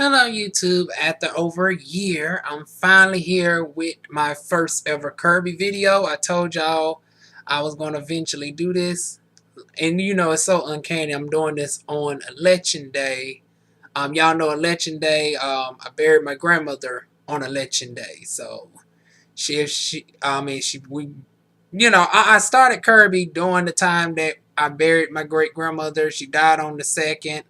Hello YouTube, after over a year, I'm finally here with my first ever Kirby video. I told y'all I was going to eventually do this. And you know, it's so uncanny. I'm doing this on Election Day. Y'all know Election Day, I buried my grandmother on Election Day. So, I started Kirby during the time that I buried my great grandmother. She died on the 2nd.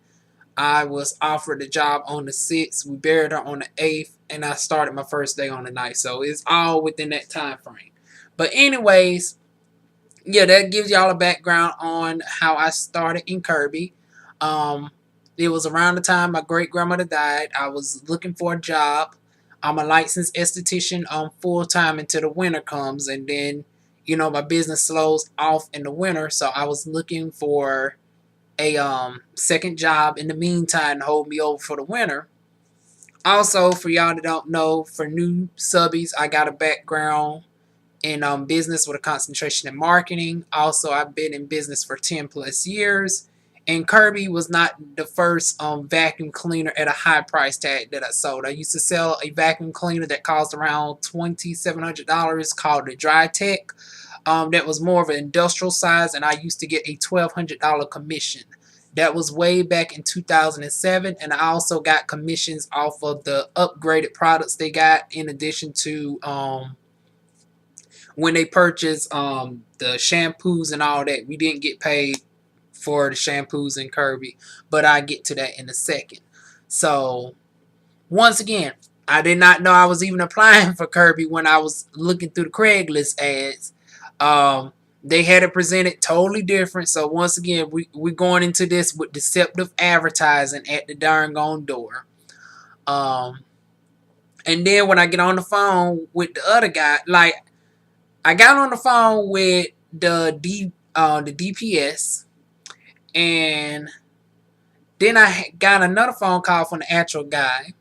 I was offered a job on the 6th. We buried her on the 8th, and I started my first day on the 9th. So it's all within that time frame. But anyways, yeah, that gives y'all a background on how I started in Kirby. Um, it was around the time my great grandmother died. I was looking for a job. I'm a licensed esthetician full time until the winter comes, and then my business slows off in the winter. So I was looking for a second job in the meantime to hold me over for the winter. Also, for y'all that don't know, for new subbies, I got a background in business with a concentration in marketing. Also, I've been in business for 10 plus years. And Kirby was not the first vacuum cleaner at a high price tag that I sold. I used to sell a vacuum cleaner that cost around $2,700 called the Dry Tech. That was more of an industrial size, and I used to get a $1,200 commission. That was way back in 2007, and I also got commissions off of the upgraded products they got, in addition to when they purchased the shampoos and all that. We didn't get paid for the shampoos in Kirby, but I get to that in a second. So once again, I did not know I was even applying for Kirby when I was looking through the Craigslist ads. They had it presented totally different. So once again, we're going into this with deceptive advertising at the darn gone door. And then when I get on the phone with the other guy, like I got on the phone with the DPS, and then I got another phone call from the actual guy,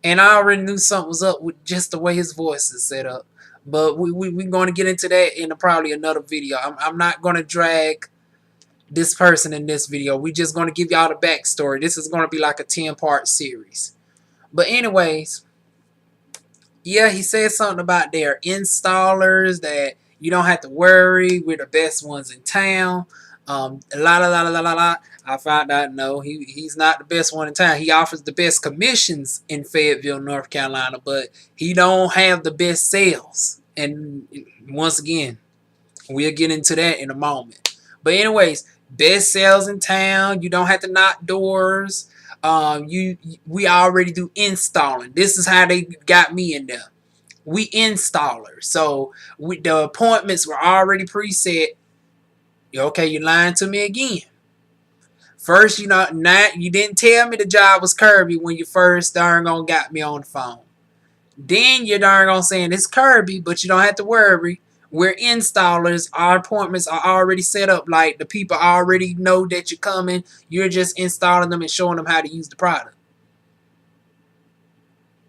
and I already knew something was up with just the way his voice is set up. But we're going to get into that in probably another video. I'm not going to drag this person in this video. We're just going to give y'all the backstory. This is going to be like a 10-part series. But anyways, yeah, he said something about their installers, that you don't have to worry. We're the best ones in town. I found out no, he's not the best one in town. He offers the best commissions in Fayetteville, North Carolina, but he don't have the best sales. And once again, we'll get into that in a moment. But anyways, best sales in town. You don't have to knock doors. We already do installing. This is how they got me in there. We installers. So the appointments were already preset. Okay, you're lying to me again. First, you didn't tell me the job was Kirby when you first darn gone got me on the phone. Then you're darn gone saying it's Kirby, but you don't have to worry. We're installers. Our appointments are already set up. Like, the people already know that you're coming. You're just installing them and showing them how to use the product.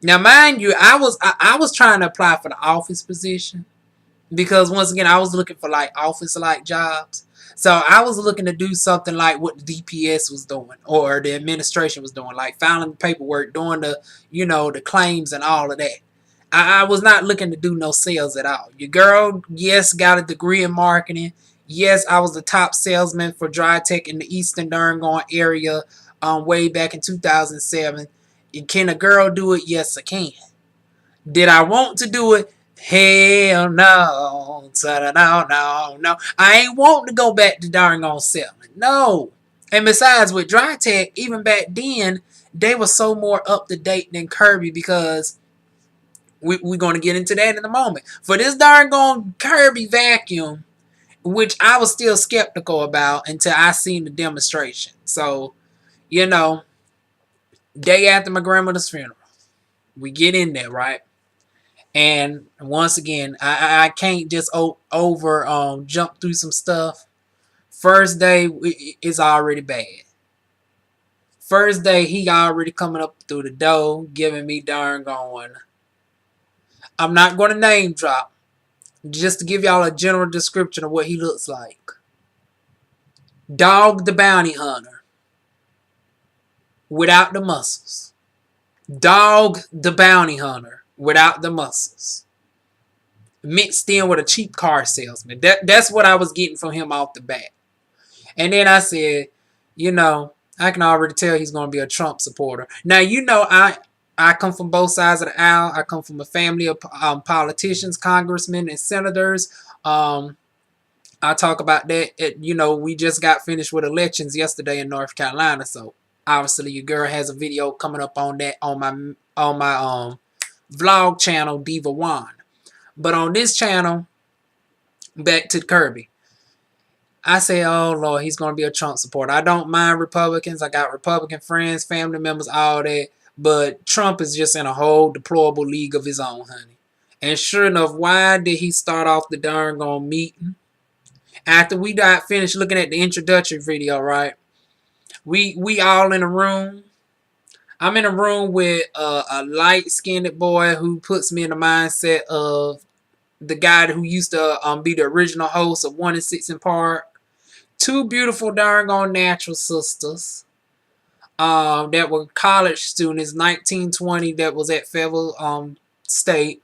Now, mind you, I was trying to apply for the office position, because once again, I was looking for like office-like jobs. So I was looking to do something like what the DPS was doing, or the administration was doing, like filing the paperwork, doing the claims and all of that. I was not looking to do no sales at all. Your girl, yes, got a degree in marketing. Yes, I was the top salesman for Dry Tech in the Eastern Durngone area way back in 2007. Can a girl do it? Yes, I can. Did I want to do it? Hell no. No. I ain't wanting to go back to darn on selling. No. And besides, with Dry Tech, even back then, they were so more up to date than Kirby, because we're going to get into that in a moment. For this darn gone Kirby vacuum, which I was still skeptical about until I seen the demonstration. So, day after my grandmother's funeral, we get in there, right? And once again, I can't just jump through some stuff. First day is already bad. First day, he already coming up through the door, giving me darn going. I'm not going to name drop, just to give y'all a general description of what he looks like. Dog the Bounty Hunter. without the muscles. Dog the bounty hunter without the muscles. Mixed in with a cheap car salesman. That's what I was getting from him off the bat. And then I said, you know, I can already tell he's going to be a Trump supporter. Now, you know, I come from both sides of the aisle. I come from a family of politicians, congressmen, and senators. I talk about that. You know, we just got finished with elections yesterday in North Carolina, so obviously your girl has a video coming up on that on my vlog channel, Diva One. But on this channel, back to Kirby. I say, oh Lord, he's gonna be a Trump supporter. I don't mind Republicans. I got Republican friends, family members, all that. But Trump is just in a whole deplorable league of his own, honey. And sure enough, why did he start off the darn gone meeting? After we got finished looking at the introductory video, right? We all in a room. I'm in a room with a light-skinned boy who puts me in the mindset of the guy who used to be the original host of 1 and 6 in Park. Two beautiful darn on natural sisters that were college students, 1920, that was at Fayetteville State.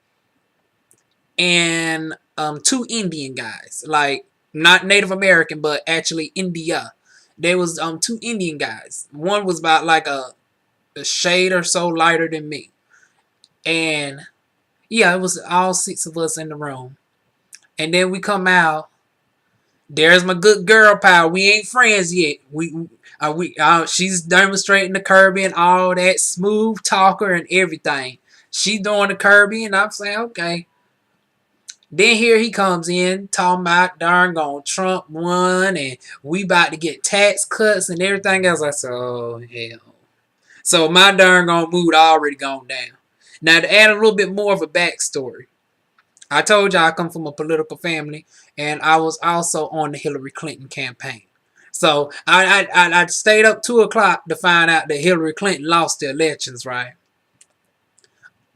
And two Indian guys, like not Native American, but actually India. There was two Indian guys. One was about like a shade or so lighter than me. And yeah, it was all 6 of us in the room. And then we come out. There's my good girl pal. We ain't friends yet. She's demonstrating the Kirby and all that, smooth talker and everything. She doing the Kirby, and I'm saying, okay. Then here he comes in talking about darn gone Trump won and we about to get tax cuts and everything else. I said, oh hell. So my darn gone mood already gone down. Now to add a little bit more of a backstory. I told you I come from a political family, and I was also on the Hillary Clinton campaign. So I stayed up 2 o'clock to find out that Hillary Clinton lost the elections, right?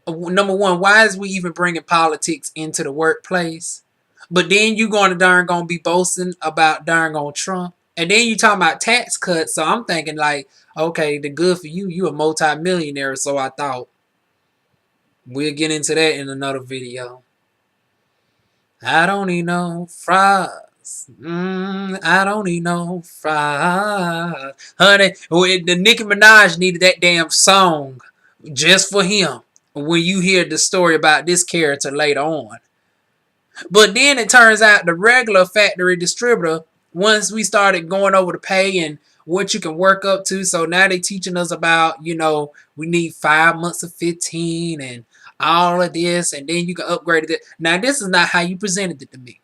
Number one, why is we even bringing politics into the workplace? But then you going to darn gonna be boasting about darn gone Trump, and then you talking about tax cuts. So I'm thinking like, okay, the good for you. You a multi-millionaire, so I thought. We'll get into that in another video. I don't need no fries. I don't need no fries. Honey, the Nicki Minaj needed that damn song just for him when you hear the story about this character later on. But then it turns out the regular factory distributor, once we started going over the pay and what you can work up to, so now they're teaching us about, you know, we need 5 months of 15 and all of this, and then you can upgrade it. Now, this is not how you presented it to me.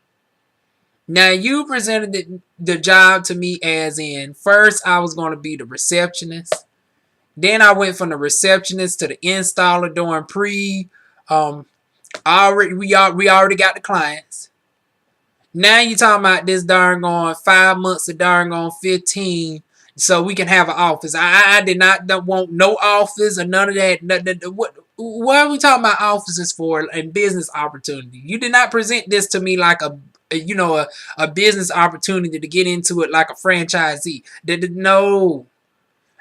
Now, you presented the job to me as in, first I was going to be the receptionist. Then I went from the receptionist to the installer doing we already got the clients. Now you talking about this darn on 5 months of darn on 15 so we can have an office. I did not want no office or none of that. What are we talking about offices for and business opportunity? You did not present this to me like a business opportunity to get into it like a franchisee. No.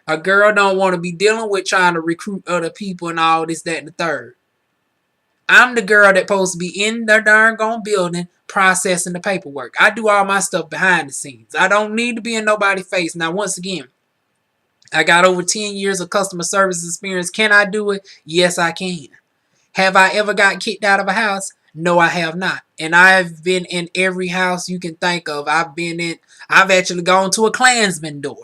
A girl don't want to be dealing with trying to recruit other people and all this, that, and the third. I'm the girl that's supposed to be in the darn gone building processing the paperwork. I do all my stuff behind the scenes. I don't need to be in nobody's face. Now, once again, I got over 10 years of customer service experience. Can I do it? Yes, I can. Have I ever got kicked out of a house? No, I have not. And I've been in every house you can think of. I've actually gone to a Klansman door.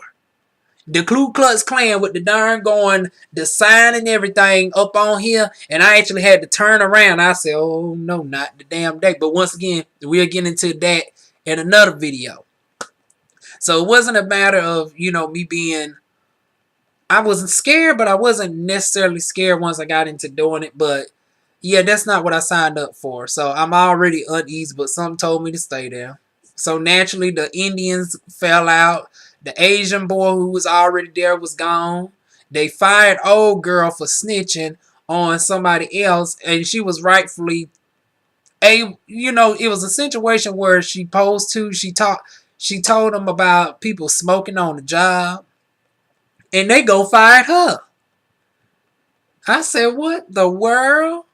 The Ku Klux Klan with the darn going, the sign and everything up on here, and I actually had to turn around. I said, oh no, not the damn day. But once again, we'll get into that in another video. So it wasn't a matter of, me being, I wasn't scared, but I wasn't necessarily scared once I got into doing it. But yeah, that's not what I signed up for. So I'm already uneasy, but something told me to stay there. So naturally, the Indians fell out. The Asian boy who was already there was gone. They fired old girl for snitching on somebody else, and she was rightfully it was a situation where she told them about people smoking on the job. And they go fired her. I said, what the world?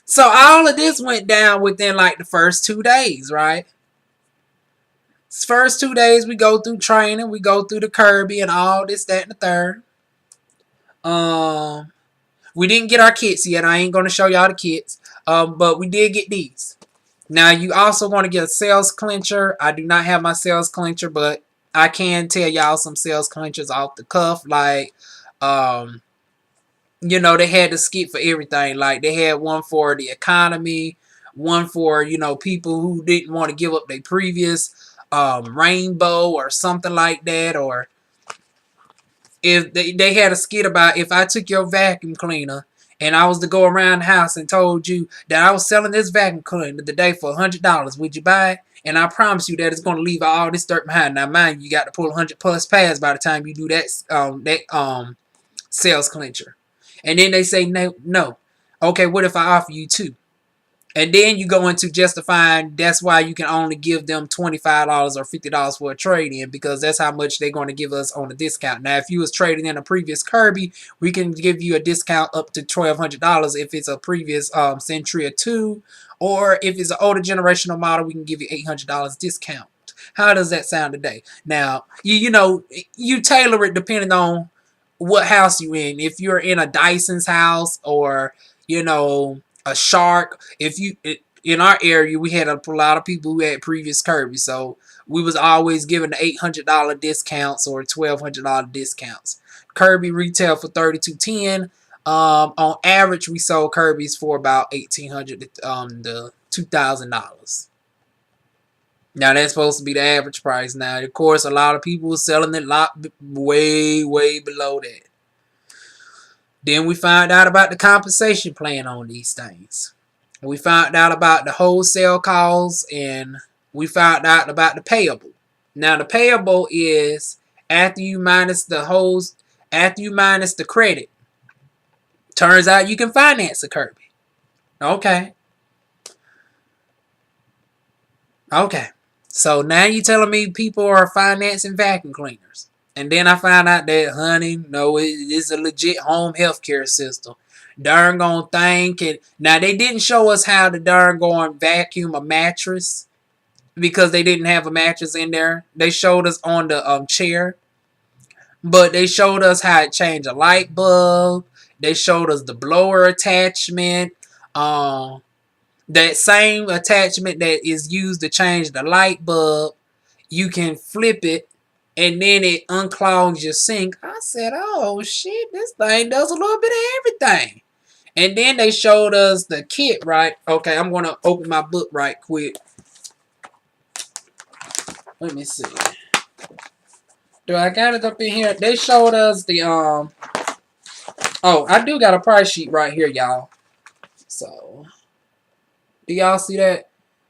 So all of this went down within like the first 2 days, right? First 2 days we go through training, we go through the Kirby and all this, that, and the third. We didn't get our kits yet. I ain't gonna show y'all the kits. But we did get these. Now you also want to get a sales clincher. I do not have my sales clincher, but I can tell y'all some sales clinchers off the cuff. Like, you know, they had the skit for everything. Like they had one for the economy, one for, you know, people who didn't want to give up their previous rainbow or something like that. Or if they had a skit about if I took your vacuum cleaner and I was to go around the house and told you that I was selling this vacuum cleaner today for $100, would you buy it? And I promise you that it's going to leave all this dirt behind. Now, mind you, got to pull 100 plus pads by the time you do that sales clincher. And then they say no. Okay, what if I offer you two? And then you go into justifying that's why you can only give them $25 or $50 for a trade-in, because that's how much they're going to give us on a discount. Now, if you was trading in a previous Kirby, we can give you a discount up to $1,200 if it's a previous Centuria 2, or if it's an older generational model, we can give you $800 discount. How does that sound today? Now, you know, you tailor it depending on what house you in. If you're in a Dyson's house or, you know, a Shark. If you in our area, we had a lot of people who had previous Kirby, so we was always giving the $800 discounts or $1,200 discounts. Kirby retail for $3,210. On average, we sold Kirby's for about $1,800 to $2,000. Now that's supposed to be the average price. Now, of course, a lot of people were selling it a lot way below that. Then we found out about the compensation plan on these things. We found out about the wholesale costs, and we found out about the payable. Now the payable is after you minus the credit. Turns out you can finance a Kirby. Okay. So now you telling me people are financing vacuum cleaners. And then I found out that, honey, no, it's a legit home healthcare system. Darn gone thing can... Now, they didn't show us how to darn gone vacuum a mattress because they didn't have a mattress in there. They showed us on the chair. But they showed us how to change a light bulb. They showed us the blower attachment. That same attachment that is used to change the light bulb, you can flip it and then it unclogs your sink. I said, oh shit, this thing does a little bit of everything. And then they showed us the kit, right? Okay, I'm going to open my book right quick. Let me see. Do I got it up in here? They showed us the, oh, I do got a price sheet right here, y'all. So, do y'all see that?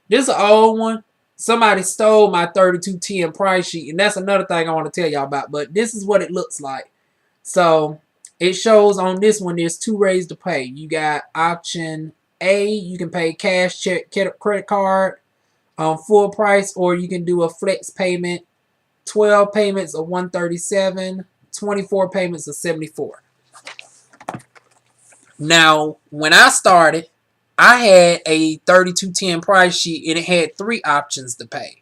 This is an old one. Somebody stole my 3210 price sheet, and that's another thing I want to tell y'all about. But this is what it looks like. So it shows on this one there's two ways to pay. You got option A, you can pay cash, check, credit card on full price, or you can do a flex payment, 12 payments of $137, 24 payments of $74. Now, when I started, I had a 3210 price sheet and it had 3 options to pay.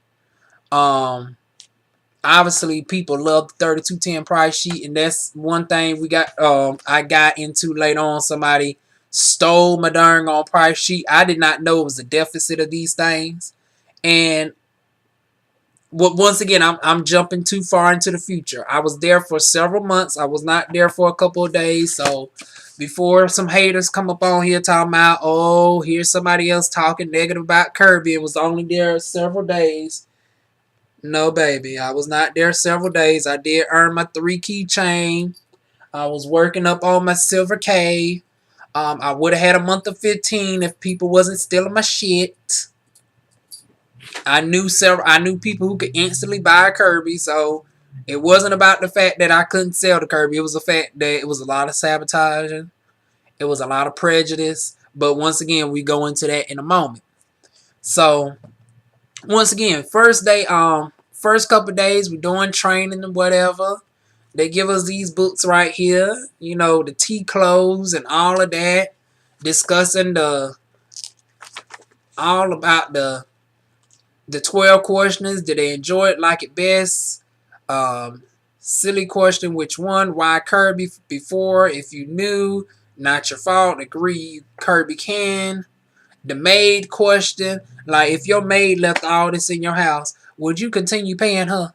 Obviously people love the 3210 price sheet, and that's one thing we got I got into later on. Somebody stole my darn on price sheet. I did not know it was a deficit of these things. And once again, I'm jumping too far into the future. I was there for several months. I was not there for a couple of days, so before some haters come up on here talking about, oh, here's somebody else talking negative about Kirby and was only there several days. No, baby. I was not there several days. I did earn my 3 keychain. I was working up on my silver K. I would have had a month of 15 if people wasn't stealing my shit. I knew people who could instantly buy a Kirby, so it wasn't about the fact that I couldn't sell the Kirby. It was the fact that it was a lot of sabotaging. It was a lot of prejudice. But once again, we go into that in a moment. So, once again, first day, first couple days, we're doing training and whatever. They give us these books right here, you know, the tea clothes and all of that, discussing the all about the 12 questions. Did they enjoy it, like it best? Silly question, which one? Why Kirby before? If you knew, not your fault. Agree, Kirby can. The maid question, like if your maid left all this in your house, would you continue paying her?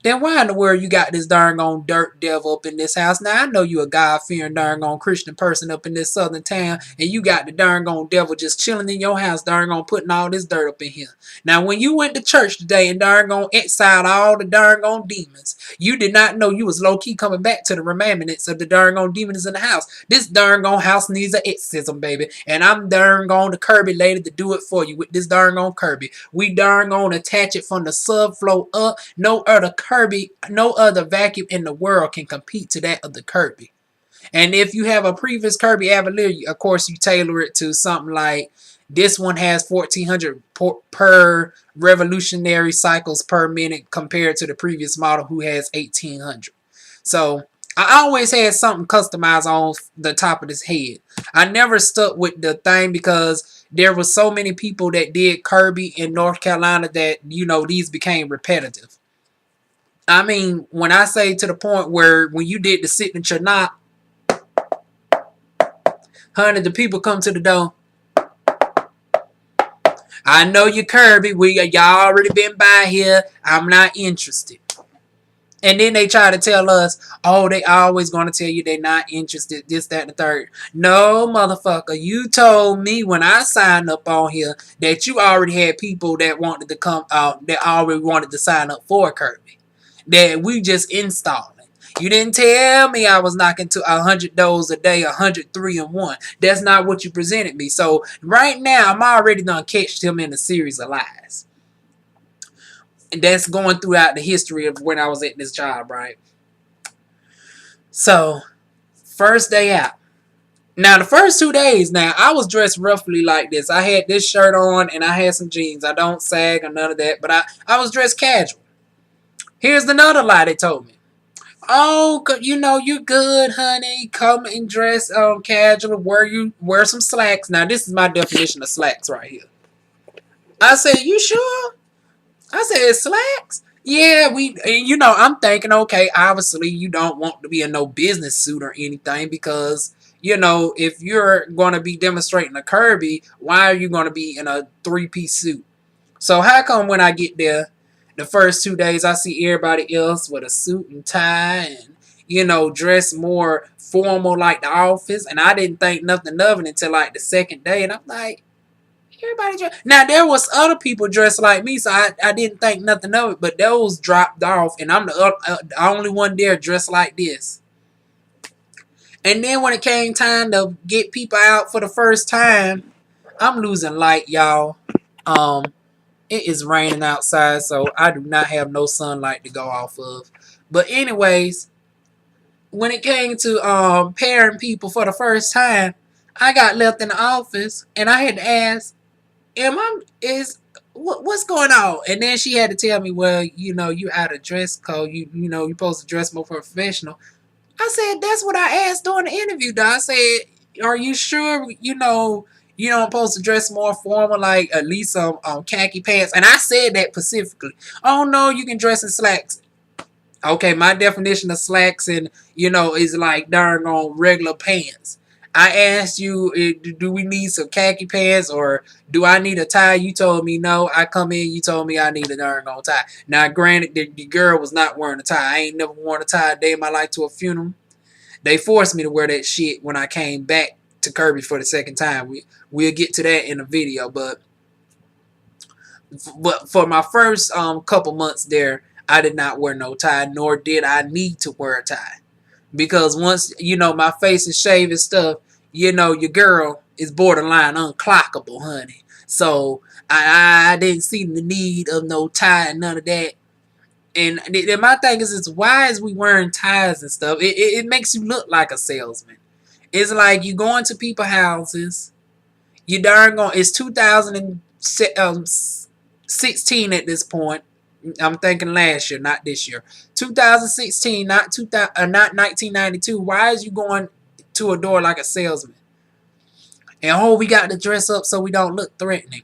Then why in the world you got this darn on dirt devil up in this house? Now I know you a God-fearing darn on Christian person up in this southern town, and you got the darn on devil just chilling in your house, darn on putting all this dirt up in here. Now when you went to church today and darn on exiled all the darn on demons, you did not know you was low-key coming back to the remnants of the darn on demons in the house. This darn on house needs an exorcism, baby, and I'm darn on the Kirby lady to do it for you with this darn on Kirby. We darn on attach it from the subfloor up. No other Kirby, no other vacuum in the world can compete to that of the Kirby. And if you have a previous Kirby Avalier, of course you tailor it to something like this one has 1400 per revolutionary cycles per minute compared to the previous model who has 1800. So I always had something customized on the top of this head. I never stuck with the thing because there were so many people that did Kirby in North Carolina that, you know, these became repetitive. I mean, when I say to the point where when you did the signature knock, honey, the people come to the door. I know you Kirby. Y'all already been by here. I'm not interested. And then they try to tell us, oh, they always going to tell you they're not interested, this, that, and the third. No, motherfucker. You told me when I signed up on here that you already had people that wanted to come out, that already wanted to sign up for Kirby. That we just installing. You didn't tell me I was knocking to 100 doors a day, 103 and 1. That's not what you presented me. So right now, I'm already done catched him in a series of lies. And that's going throughout the history of when I was at this job, right? So, first day out. Now, the first 2 days, now, I was dressed roughly like this. I had this shirt on and I had some jeans. I don't sag or none of that, but I was dressed casual. Here's another lie they told me. Oh, you know, you good, honey. Come and dress casual. Wear some slacks. Now, this is my definition of slacks right here. I said, you sure? I said, slacks? Yeah, you know, I'm thinking, okay, obviously you don't want to be in no business suit or anything because, you know, if you're going to be demonstrating a Kirby, why are you going to be in a 3-piece suit? So how come when I get there, the first 2 days, I see everybody else with a suit and tie and, you know, dress more formal like the office, and I didn't think nothing of it until like the second day, and I'm like, everybody dressed. Now, there was other people dressed like me, so I didn't think nothing of it, but those dropped off, and I'm the only one there dressed like this. And then when it came time to get people out for the first time, I'm losing light, y'all. It is raining outside, so I do not have no sunlight to go off of. But anyways, when it came to pairing people for the first time, I got left in the office, and I had to ask, what's going on? And then she had to tell me, well, you know, you out of dress code. You know, you're supposed to dress more professional. I said, that's what I asked during the interview, though. I said, are you sure, you know, you don't supposed to dress more formal, like at least some khaki pants? And I said that specifically. Oh, no, you can dress in slacks. Okay, my definition of slacks and, you know, is like darn on regular pants. I asked you, do we need some khaki pants or do I need a tie? You told me no. I come in, you told me I need a darn on tie. Now, granted, the girl was not wearing a tie. I ain't never worn a tie a day in my life to a funeral. They forced me to wear that shit when I came back to Kirby for the second time. We'll get to that in a video, but for my first couple months there, I did not wear no tie, nor did I need to wear a tie. Because once, you know, my face is shaved and stuff, you know, your girl is borderline unclockable, honey. So I didn't see the need of no tie and none of that. And my thing is why is we wearing ties and stuff? It makes you look like a salesman. It's like you go into people's houses, you darn going, it's 2016 at this point. I'm thinking last year, not this year. 2016, not 2000, not 1992. Why is you going to a door like a salesman? And oh, we got to dress up so we don't look threatening.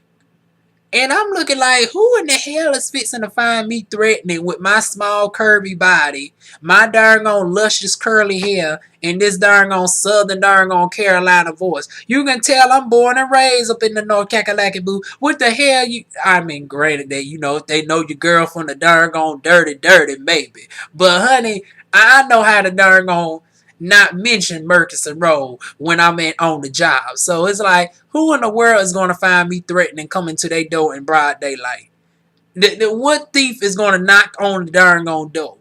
And I'm looking like, who in the hell is fixing to find me threatening with my small curvy body, my darn on luscious curly hair, and this darn on southern darn on Carolina voice? You can tell I'm born and raised up in the North Kakalaki boo. What the hell you? I mean, granted that they know your girl from the darn on dirty maybe, but honey, I know how to darn on not mention Murkison Road when I'm on the job. So it's like, who in the world is going to find me threatening coming to their door in broad daylight? What thief is going to knock on the darn on door?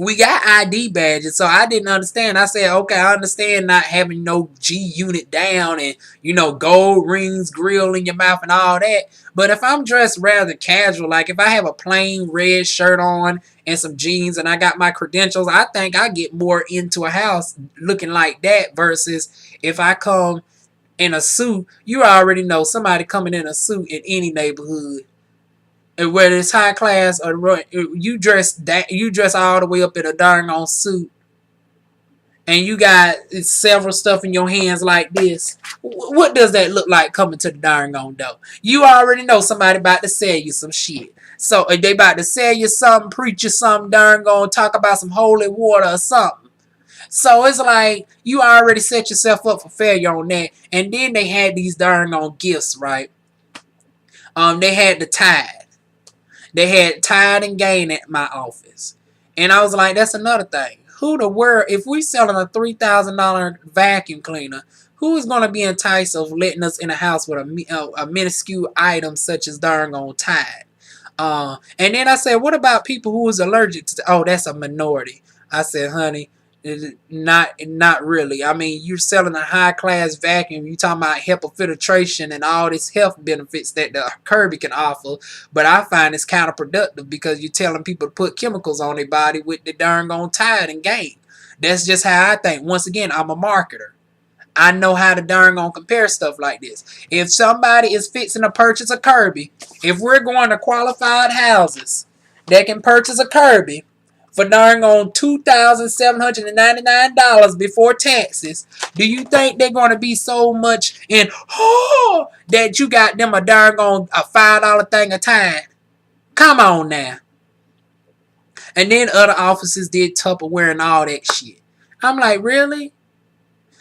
We got ID badges, so I didn't understand. I said, okay, I understand not having no G unit down and, gold rings, grill in your mouth and all that. But if I'm dressed rather casual, like if I have a plain red shirt on and some jeans and I got my credentials, I think I get more into a house looking like that versus if I come in a suit. You already know somebody coming in a suit in any neighborhood, whether it's high class or you dress all the way up in a darn on suit, and you got several stuff in your hands like this. What does that look like coming to the darn on door? You already know somebody about to sell you some shit. So if they about to sell you something, preach you something, darn gonna talk about some holy water or something. So it's like you already set yourself up for failure on that. And then they had these darn on gifts, right? They had the tithe. They had tithe and gain at my office. And I was like, that's another thing. Who the world, if we selling a $3,000 vacuum cleaner, who is going to be enticed of letting us in a house with a minuscule item such as darn on tithe? And then I said, what about people who is allergic to, oh, that's a minority. I said, honey, not really. I mean, you're selling a high class vacuum. You talking about HEPA filtration and all these health benefits that the Kirby can offer. But I find it's counterproductive because you're telling people to put chemicals on their body with the darn on tide and gain. That's just how I think. Once again, I'm a marketer. I know how to darn on compare stuff like this. If somebody is fixing to purchase a Kirby, if we're going to qualified houses that can purchase a Kirby for darn on $2,799 before taxes, do you think they're going to be so much in that you got them a darn on a $5 thing a time? Come on now. And then other offices did Tupperware and all that shit. I'm like, really?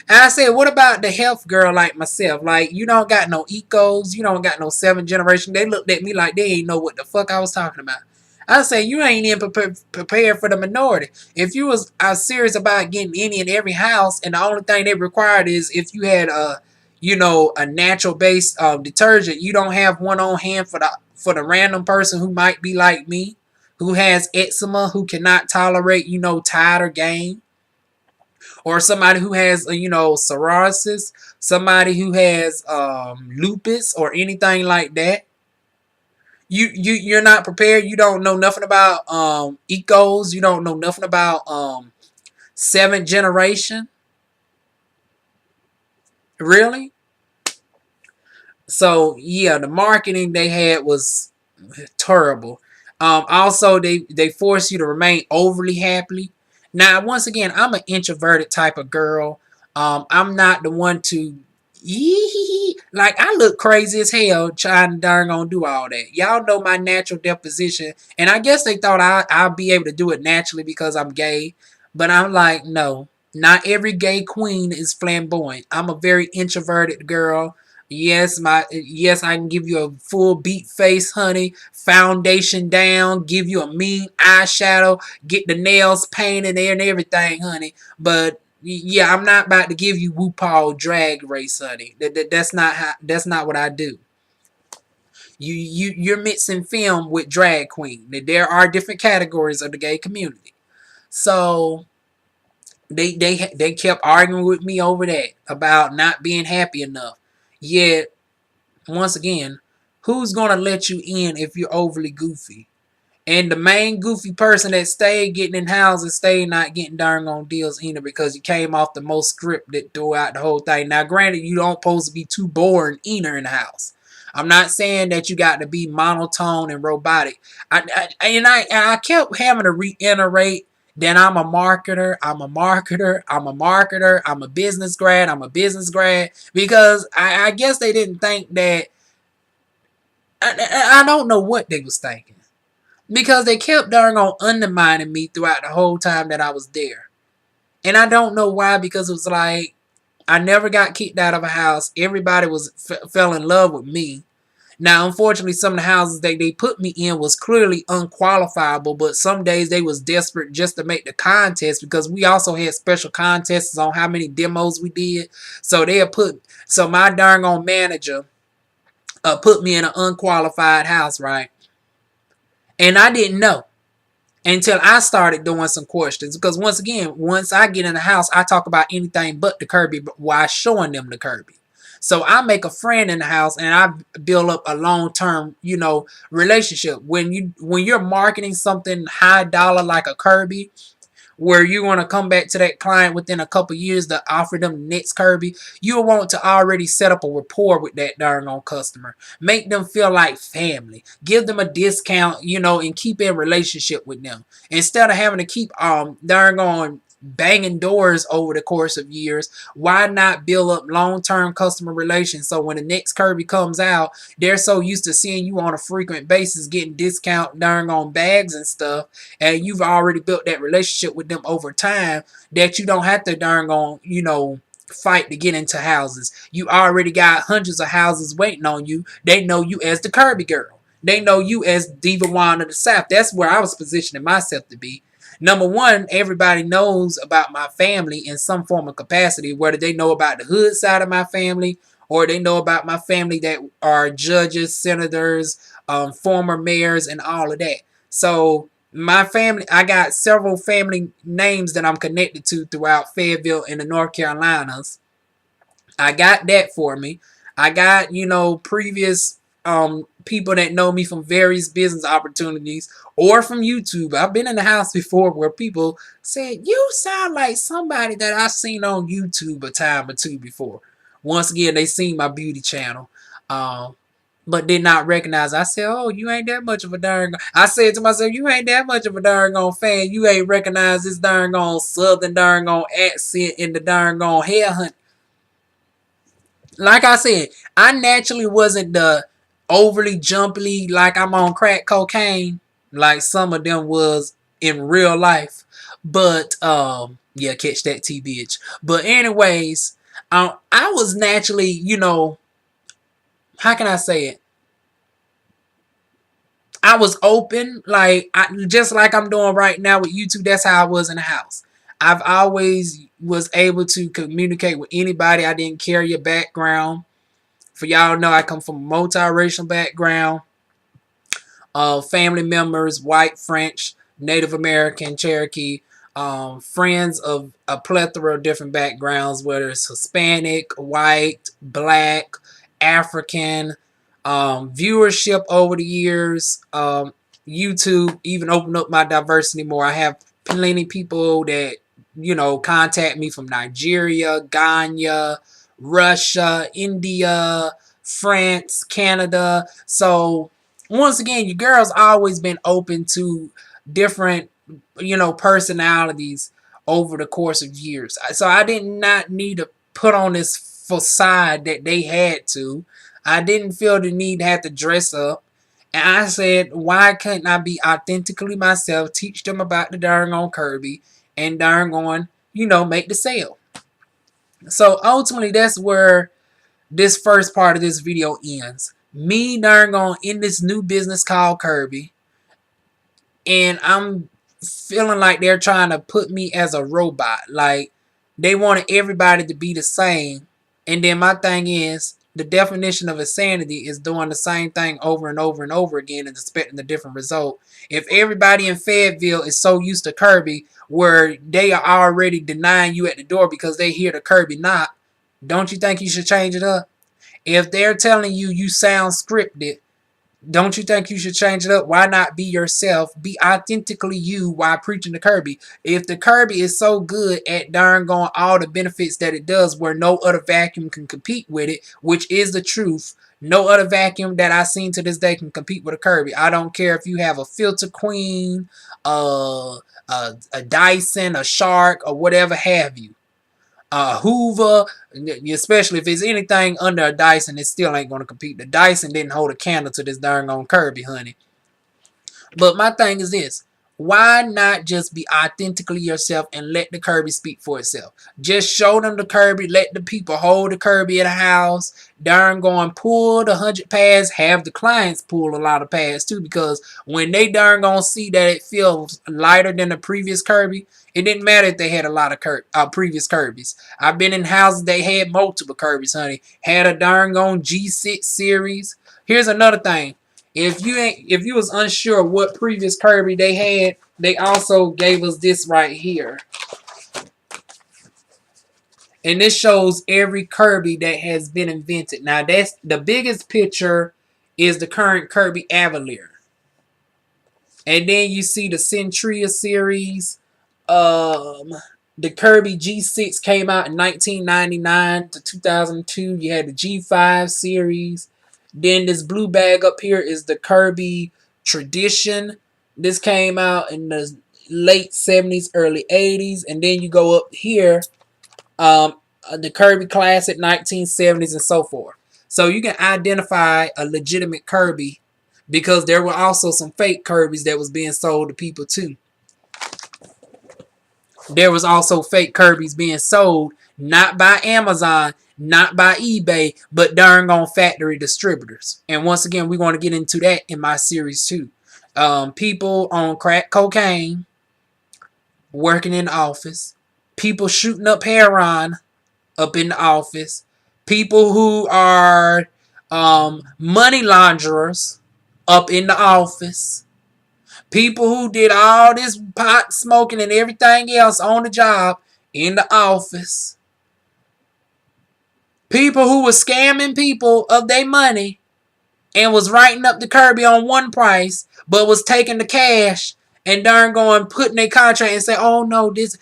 And I said, what about the health girl like myself? Like, you don't got no ecos, you don't got no 7th generation. They looked at me like they ain't know what the fuck I was talking about. I say, you ain't even prepared for the minority. If you was serious about getting any and every house, and the only thing they required is if you had a natural based detergent, you don't have one on hand for the random person who might be like me, who has eczema, who cannot tolerate tide or gain, or somebody who has psoriasis, somebody who has lupus or anything like that. You're not prepared. You don't know nothing about ecos. You don't know nothing about 7th generation. Really? So yeah, the marketing they had was terrible. Also, they force you to remain overly happy. Now, once again, I'm an introverted type of girl. I'm not the one to like, I look crazy as hell trying to darn on do all that. Y'all know my natural disposition, and I guess they thought I'll be able to do it naturally because I'm gay. But I'm like, no, not every gay queen is flamboyant. I'm a very introverted girl. Yes, I can give you a full beat face, honey. Foundation down, give you a mean eyeshadow, get the nails painted there and everything, honey. But yeah, I'm not about to give you RuPaul drag race, honey. That's not what I do. You're mixing film with drag queen. There are different categories of the gay community. So they kept arguing with me over that about not being happy enough. Yet once again, who's gonna let you in if you're overly goofy? And the main goofy person that stayed getting in houses stayed not getting darn on deals either because you came off the most scripted throughout the whole thing. Now, granted, you don't supposed to be too boring either in the house. I'm not saying that you got to be monotone and robotic. I kept having to reiterate that I'm a marketer. I'm a marketer. I'm a marketer. I'm a business grad. I'm a business grad because I guess they didn't think that. I don't know what they was thinking because they kept darn on undermining me throughout the whole time that I was there, and I don't know why because it was like I never got kicked out of a house. Everybody fell in love with me. Now, unfortunately, some of the houses that they put me in was clearly unqualifiable, but some days they was desperate just to make the contest because we also had special contests on how many demos we did. So my darn on manager put me in an unqualified house, right? And I didn't know until I started doing some questions. Because once again, once I get in the house, I talk about anything but the Kirby while showing them the Kirby. So I make a friend in the house and I build up a long-term, relationship. When you're marketing something high dollar like a Kirby, where you want to come back to that client within a couple years to offer them the next Kirby, you'll want to already set up a rapport with that darn on customer. Make them feel like family. Give them a discount, and keep in relationship with them. Instead of having to keep darn on banging doors over the course of years, why not build up long-term customer relations so when the next Kirby comes out, they're so used to seeing you on a frequent basis getting discount darn on bags and stuff, and you've already built that relationship with them over time that you don't have to darn on, fight to get into houses. You already got hundreds of houses waiting on you. They know you as the Kirby girl. They know you as Diva Wand of the South. That's where I was positioning myself to be. Number one, everybody knows about my family in some form of capacity, whether they know about the hood side of my family or they know about my family that are judges, senators, former mayors, and all of that. So my family, I got several family names that I'm connected to throughout Fayetteville and the North Carolinas. I got that for me. I got, previous people that know me from various business opportunities or from YouTube. I've been in the house before where people said, "You sound like somebody that I've seen on YouTube a time or two before." Once again, they seen my beauty channel. But did not recognize. I said, "Oh, you ain't that much of a darn." I said to myself, "You ain't that much of a darn on fan. You ain't recognize this darn on southern darn on accent in the darn on hair hunt." Like I said, I naturally wasn't the overly jumpy like I'm on crack cocaine, like some of them was in real life. But yeah, catch that T bitch. But anyways, I was naturally, how can I say it? I was open, just like I'm doing right now with YouTube. That's how I was in the house. I've always was able to communicate with anybody. I didn't care your background. For y'all know, I come from a multiracial background. Family members, white, French, Native American, Cherokee, friends of a plethora of different backgrounds, whether it's Hispanic, white, black, African, viewership over the years. YouTube even opened up my diversity more. I have plenty of people that, contact me from Nigeria, Ghana, Russia, India, France, Canada. So once again, your girl's always been open to different, personalities over the course of years. So I did not need to put on this facade that they had to. I didn't feel the need to have to dress up. And I said, why couldn't I be authentically myself, teach them about the darn on Kirby, and darn on, make the sale. So ultimately, that's where this first part of this video ends. Me darn on in this new business called Kirby, and I'm feeling like they're trying to put me as a robot. Like they wanted everybody to be the same. And then my thing is, the definition of insanity is doing the same thing over and over and over again and expecting a different result. If everybody in Fayetteville is so used to Kirby, where they are already denying you at the door because they hear the Kirby knock, don't you think you should change it up? If they're telling you you sound scripted, Don't you think you should change it up? Why not be yourself? Be authentically you while preaching to Kirby. If the Kirby is so good at darn going all the benefits that it does where no other vacuum can compete with it, which is the truth, no other vacuum that I've seen to this day can compete with a Kirby. I don't care if you have a Filter Queen, a Dyson, a Shark, or whatever have you. Hoover, especially if it's anything under a Dyson, it still ain't going to compete. The Dyson didn't hold a candle to this darn on Kirby, honey. But my thing is this. Why not just be authentically yourself and let the Kirby speak for itself? Just show them the Kirby, let the people hold the Kirby at a house, darn going pull the 100 pads, have the clients pull a lot of pads too, because when they darn gonna see that it feels lighter than the previous Kirby, it didn't matter if they had a lot of previous Kirby's. I've been in houses they had multiple Kirby's, honey. Had a darn gone G6 series. Here's another thing. If you was unsure what previous Kirby they had, they also gave us this right here. And this shows every Kirby that has been invented. Now that's the biggest picture is the current Kirby Avalier. And then you see the Centria series. The Kirby G6 came out in 1999 to 2002. You had the G5 series. Then this blue bag up here is the Kirby Tradition. This came out in the late 70s, early 80s. And then you go up here, the Kirby Classic 1970s and so forth. So you can identify a legitimate Kirby because there were also some fake Kirbys that was being sold to people too. There was also fake Kirby's being sold, not by Amazon, not by eBay, but darn on factory distributors. And once again, we're going to get into that in my series too. People on crack cocaine, working in the office, people shooting up heroin up in the office, people who are money launderers up in the office, people who did all this pot smoking and everything else on the job in the office. People who were scamming people of their money and was writing up the Kirby on one price, but was taking the cash and darn going putting their contract and say, oh no, this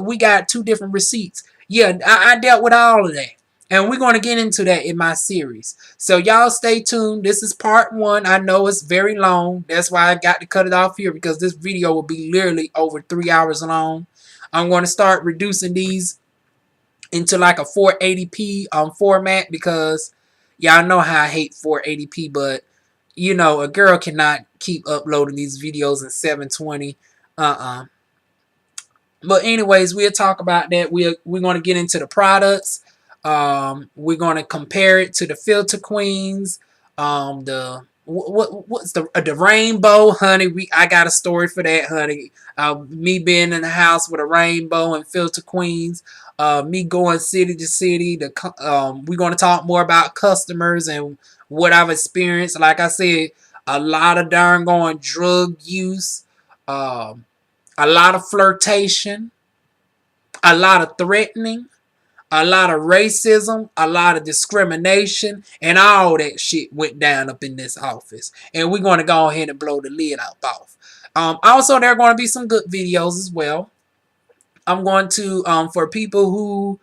we got two different receipts. Yeah, I dealt with all of that. And we're going to get into that in my series. So y'all stay tuned. This is part 1. I know it's very long. That's why I got to cut it off here because this video will be literally over 3 hours long. I'm going to start reducing these into like a 480p format because y'all know how I hate 480p, but you know, a girl cannot keep uploading these videos in 720. But anyways, we'll talk about that. We're going to get into the products. We're going to compare it to the Filter Queens. What's the rainbow, honey? I got a story for that, honey. Me being in the house with a rainbow and Filter Queens. Me going city to city. We're going to talk more about customers and what I've experienced. Like I said, a lot of darn going drug use. A lot of flirtation. A lot of threatening. A lot of racism, a lot of discrimination, and all that shit went down up in this office. And we're going to go ahead and blow the lid off. Also, there are going to be some good videos as well. I'm going to, for people who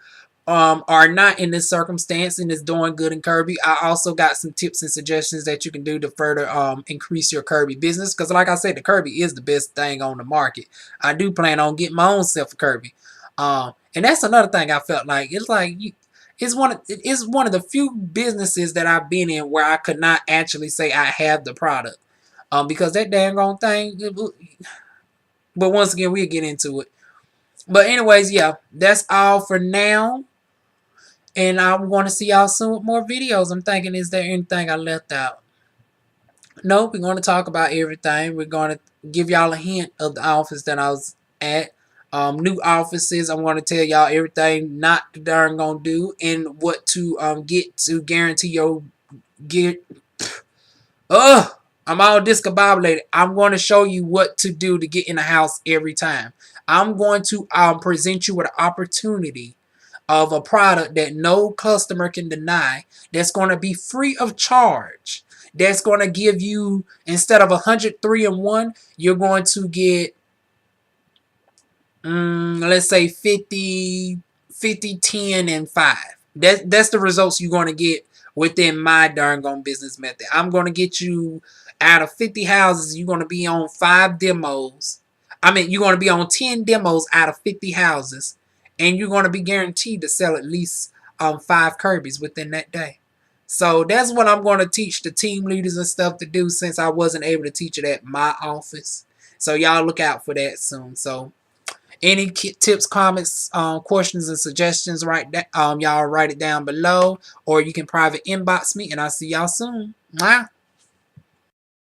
are not in this circumstance and is doing good in Kirby, I also got some tips and suggestions that you can do to further increase your Kirby business. Because like I said, the Kirby is the best thing on the market. I do plan on getting my own self a Kirby. And that's another thing I felt like. It's like it's one of the few businesses that I've been in where I could not actually say I have the product. Because that dang on thing. But once again, we'll get into it. But anyways, yeah, that's all for now. And I'm going to see y'all soon with more videos. I'm thinking, is there anything I left out? Nope, we're going to talk about everything. We're going to give y'all a hint of the office that I was at. New offices. I'm going to tell y'all everything not to darn gonna do and what to get to guarantee your get. I'm all discombobulated. I'm going to show you what to do to get in the house every time. I'm going to present you with an opportunity of a product that no customer can deny that's going to be free of charge. that's going to give you, instead of 103 and 1, you're going to get, let's say 50, 50, 10, and 5. That's the results you're going to get within my darn gone business method. I'm going to get you, out of 50 houses, you're going to be on 5 demos. I mean, you're going to be on 10 demos out of 50 houses, and you're going to be guaranteed to sell at least 5 Kirby's within that day. So that's what I'm going to teach the team leaders and stuff to do, since I wasn't able to teach it at my office. So y'all look out for that soon. So any tips, comments, questions, and suggestions, y'all write it down below, or you can private inbox me, and I'll see y'all soon. Mwah.